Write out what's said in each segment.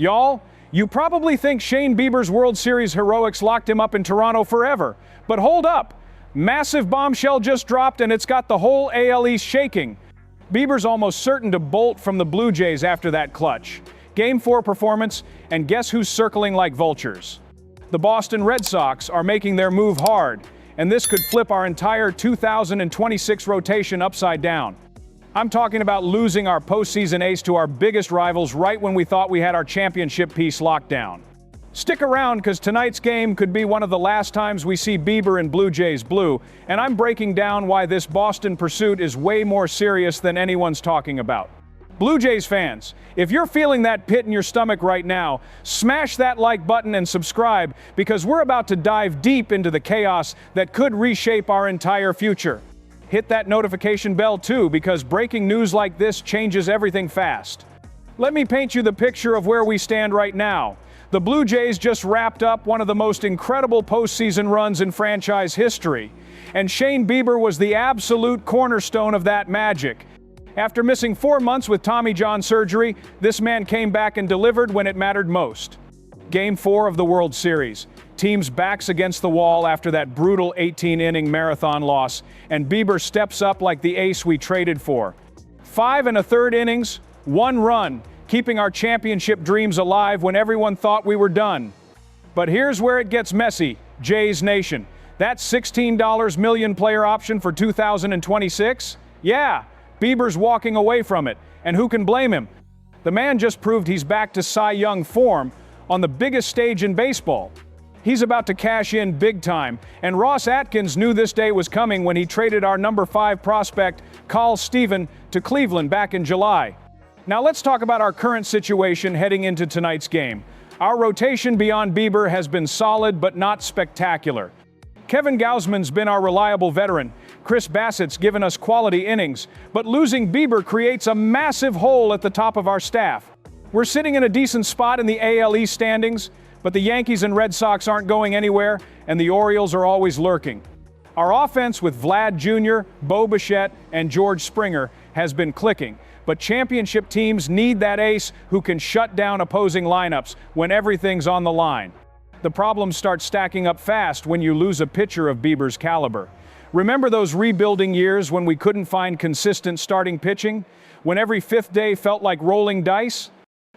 Y'all, you probably think Shane Bieber's World Series heroics locked him up in Toronto forever. But hold up. Massive bombshell just dropped and it's got the whole AL East shaking. Bieber's almost certain to bolt from the Blue Jays after that clutch. Game 4 performance, and guess who's circling like vultures? The Boston Red Sox are making their move hard, and this could flip our entire 2026 rotation upside down. I'm talking about losing our postseason ace to our biggest rivals right when we thought we had our championship piece locked down. Stick around, because tonight's game could be one of the last times we see Bieber in Blue Jays blue, and I'm breaking down why this Boston pursuit is way more serious than anyone's talking about. Blue Jays fans, if you're feeling that pit in your stomach right now, smash that like button and subscribe, because we're about to dive deep into the chaos that could reshape our entire future. Hit that notification bell too, because breaking news like this changes everything fast. Let me paint you the picture of where we stand right now. The Blue Jays just wrapped up one of the most incredible postseason runs in franchise history, and Shane Bieber was the absolute cornerstone of that magic. After missing 4 months with Tommy John surgery, this man came back and delivered when it mattered most. Game 4 of the World Series. Teams' backs against the wall after that brutal 18-inning marathon loss, and Bieber steps up like the ace we traded for. 5 1/3 innings, 1 run, keeping our championship dreams alive when everyone thought we were done. But here's where it gets messy, Jays Nation. That $16 million player option for 2026? Yeah, Bieber's walking away from it, and who can blame him? The man just proved he's back to Cy Young form on the biggest stage in baseball. He's about to cash in big time, and Ross Atkins knew this day was coming when he traded our number 5 prospect, Carl Steven, to Cleveland back in July. Now let's talk about our current situation heading into tonight's game. Our rotation beyond Bieber has been solid but not spectacular. Kevin Gausman's been our reliable veteran. Chris Bassett's given us quality innings, but losing Bieber creates a massive hole at the top of our staff. We're sitting in a decent spot in the AL East standings, but the Yankees and Red Sox aren't going anywhere, and the Orioles are always lurking. Our offense with Vlad Jr., Bo Bichette, and George Springer has been clicking, but championship teams need that ace who can shut down opposing lineups when everything's on the line. The problems start stacking up fast when you lose a pitcher of Bieber's caliber. Remember those rebuilding years when we couldn't find consistent starting pitching? When every 5th day felt like rolling dice?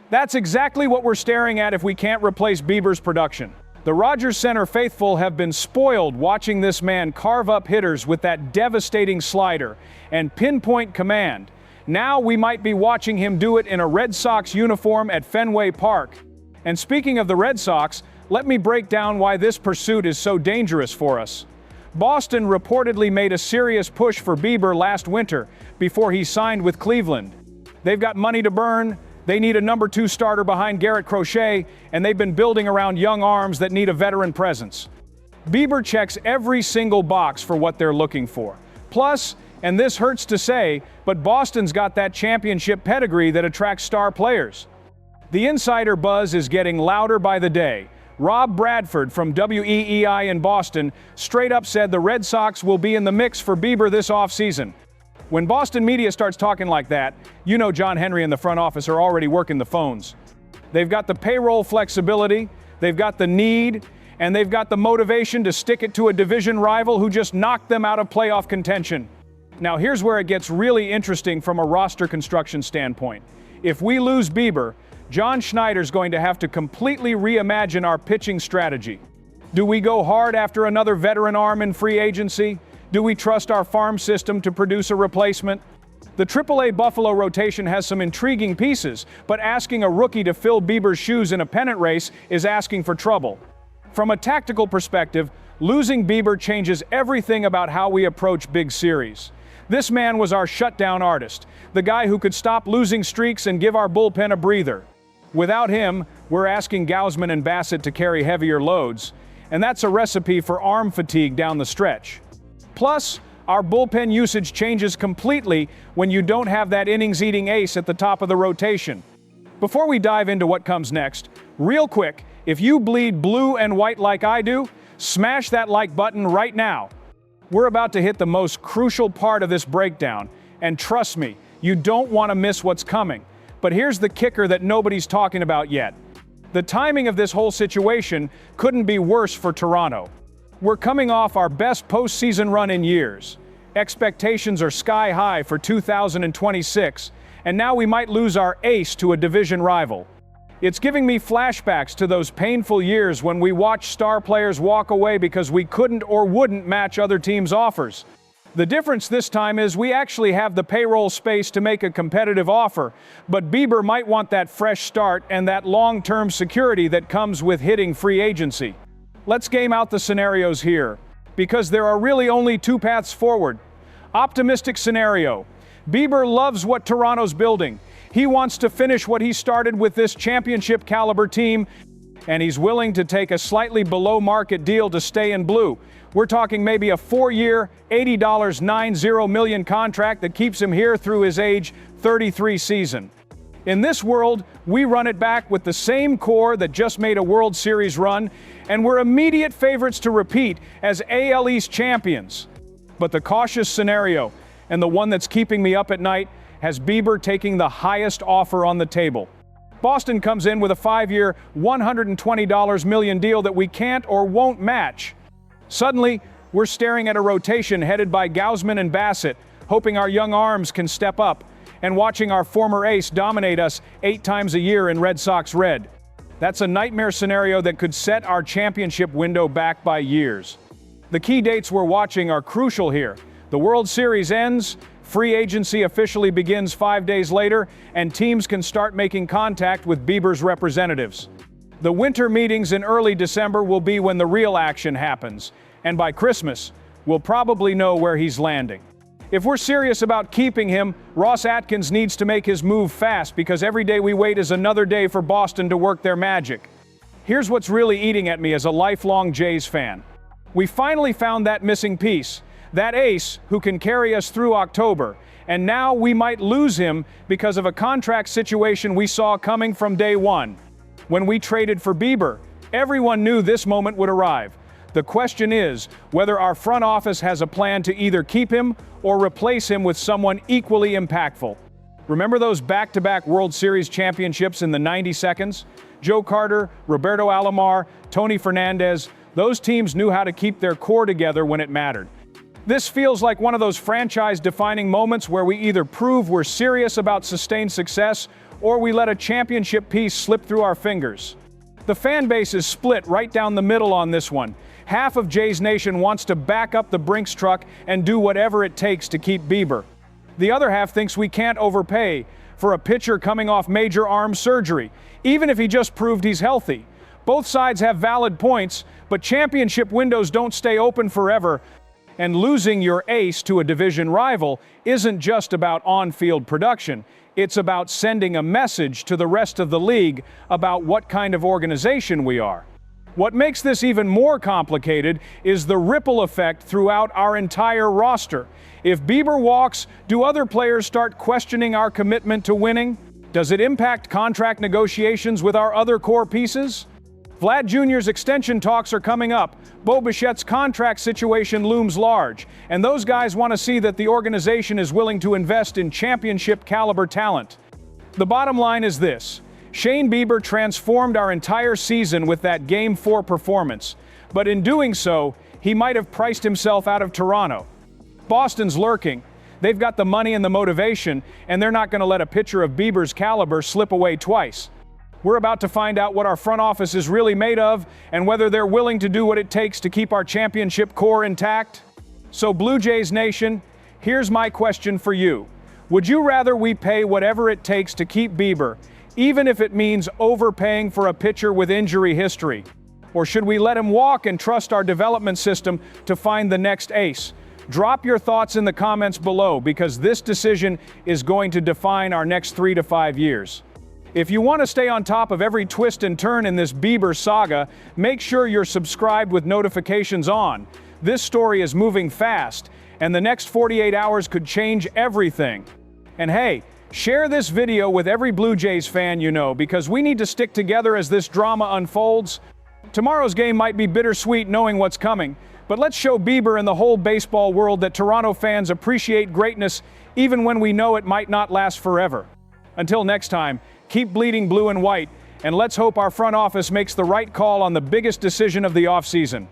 That's exactly what we're staring at if we can't replace Bieber's production. The Rogers Center faithful have been spoiled watching this man carve up hitters with that devastating slider and pinpoint command. Now we might be watching him do it in a Red Sox uniform at Fenway Park. And speaking of the Red Sox, let me break down why this pursuit is so dangerous for us. Boston reportedly made a serious push for Bieber last winter before he signed with Cleveland. They've got money to burn, they need a number 2 starter behind Garrett Crochet, and they've been building around young arms that need a veteran presence. Bieber checks every single box for what they're looking for. Plus, and this hurts to say, but Boston's got that championship pedigree that attracts star players. The insider buzz is getting louder by the day. Rob Bradford from WEEI in Boston straight up said the Red Sox will be in the mix for Bieber this offseason. When Boston media starts talking like that, you know John Henry and the front office are already working the phones. They've got the payroll flexibility, they've got the need, and they've got the motivation to stick it to a division rival who just knocked them out of playoff contention. Now here's where it gets really interesting from a roster construction standpoint. If we lose Bieber, John Schneider's going to have to completely reimagine our pitching strategy. Do we go hard after another veteran arm in free agency? Do we trust our farm system to produce a replacement? The AAA Buffalo rotation has some intriguing pieces, but asking a rookie to fill Bieber's shoes in a pennant race is asking for trouble. From a tactical perspective, losing Bieber changes everything about how we approach big series. This man was our shutdown artist, the guy who could stop losing streaks and give our bullpen a breather. Without him, we're asking Gausman and Bassett to carry heavier loads, and that's a recipe for arm fatigue down the stretch. Plus, our bullpen usage changes completely when you don't have that innings-eating ace at the top of the rotation. Before we dive into what comes next, real quick, if you bleed blue and white like I do, smash that like button right now. We're about to hit the most crucial part of this breakdown, and trust me, you don't want to miss what's coming. But here's the kicker that nobody's talking about yet. The timing of this whole situation couldn't be worse for Toronto. We're coming off our best postseason run in years. Expectations are sky high for 2026, and now we might lose our ace to a division rival. It's giving me flashbacks to those painful years when we watched star players walk away because we couldn't or wouldn't match other teams' offers. The difference this time is we actually have the payroll space to make a competitive offer, but Bieber might want that fresh start and that long-term security that comes with hitting free agency. Let's game out the scenarios here, because there are really only two paths forward. Optimistic scenario. Bieber loves what Toronto's building. He wants to finish what he started with this championship caliber team, and he's willing to take a slightly below market deal to stay in blue. We're talking maybe a 4-year, $80.90 million contract that keeps him here through his age 33 season. In this world, we run it back with the same core that just made a World Series run, and we're immediate favorites to repeat as AL East champions. But the cautious scenario, and the one that's keeping me up at night, has Bieber taking the highest offer on the table. Boston comes in with a 5-year, $120 million deal that we can't or won't match. Suddenly, we're staring at a rotation headed by Gausman and Bassett, hoping our young arms can step up, and watching our former ace dominate us 8 times a year in Red Sox red. That's a nightmare scenario that could set our championship window back by years. The key dates we're watching are crucial here. The World Series ends, free agency officially begins 5 days later, and teams can start making contact with Bieber's representatives. The winter meetings in early December will be when the real action happens, and by Christmas, we'll probably know where he's landing. If we're serious about keeping him, Ross Atkins needs to make his move fast because every day we wait is another day for Boston to work their magic. Here's what's really eating at me as a lifelong Jays fan. We finally found that missing piece, that ace who can carry us through October, and now we might lose him because of a contract situation we saw coming from day one. When we traded for Bieber, everyone knew this moment would arrive. The question is whether our front office has a plan to either keep him or replace him with someone equally impactful. Remember those back-to-back World Series championships in the 90 seconds? Joe Carter, Roberto Alomar, Tony Fernandez, those teams knew how to keep their core together when it mattered. This feels like one of those franchise-defining moments where we either prove we're serious about sustained success or we let a championship piece slip through our fingers. The fan base is split right down the middle on this one. Half of Jays Nation wants to back up the Brinks truck and do whatever it takes to keep Bieber. The other half thinks we can't overpay for a pitcher coming off major arm surgery, even if he just proved he's healthy. Both sides have valid points, but championship windows don't stay open forever, and losing your ace to a division rival isn't just about on-field production. It's about sending a message to the rest of the league about what kind of organization we are. What makes this even more complicated is the ripple effect throughout our entire roster. If Bieber walks, do other players start questioning our commitment to winning? Does it impact contract negotiations with our other core pieces? Vlad Jr.'s extension talks are coming up. Bo Bichette's contract situation looms large, and those guys want to see that the organization is willing to invest in championship-caliber talent. The bottom line is this. Shane Bieber transformed our entire season with that Game 4 performance, but in doing so, he might have priced himself out of Toronto. Boston's lurking. They've got the money and the motivation, and they're not going to let a pitcher of Bieber's caliber slip away twice. We're about to find out what our front office is really made of and whether they're willing to do what it takes to keep our championship core intact. So Blue Jays Nation, here's my question for you. Would you rather we pay whatever it takes to keep Bieber, even if it means overpaying for a pitcher with injury history? Or should we let him walk and trust our development system to find the next ace? Drop your thoughts in the comments below because this decision is going to define our next 3 to 5 years. If you want to stay on top of every twist and turn in this Bieber saga, make sure you're subscribed with notifications on. This story is moving fast, and the next 48 hours could change everything. And hey, share this video with every Blue Jays fan you know because we need to stick together as this drama unfolds. Tomorrow's game might be bittersweet knowing what's coming, but let's show Bieber and the whole baseball world that Toronto fans appreciate greatness even when we know it might not last forever. Until next time, keep bleeding blue and white and let's hope our front office makes the right call on the biggest decision of the offseason.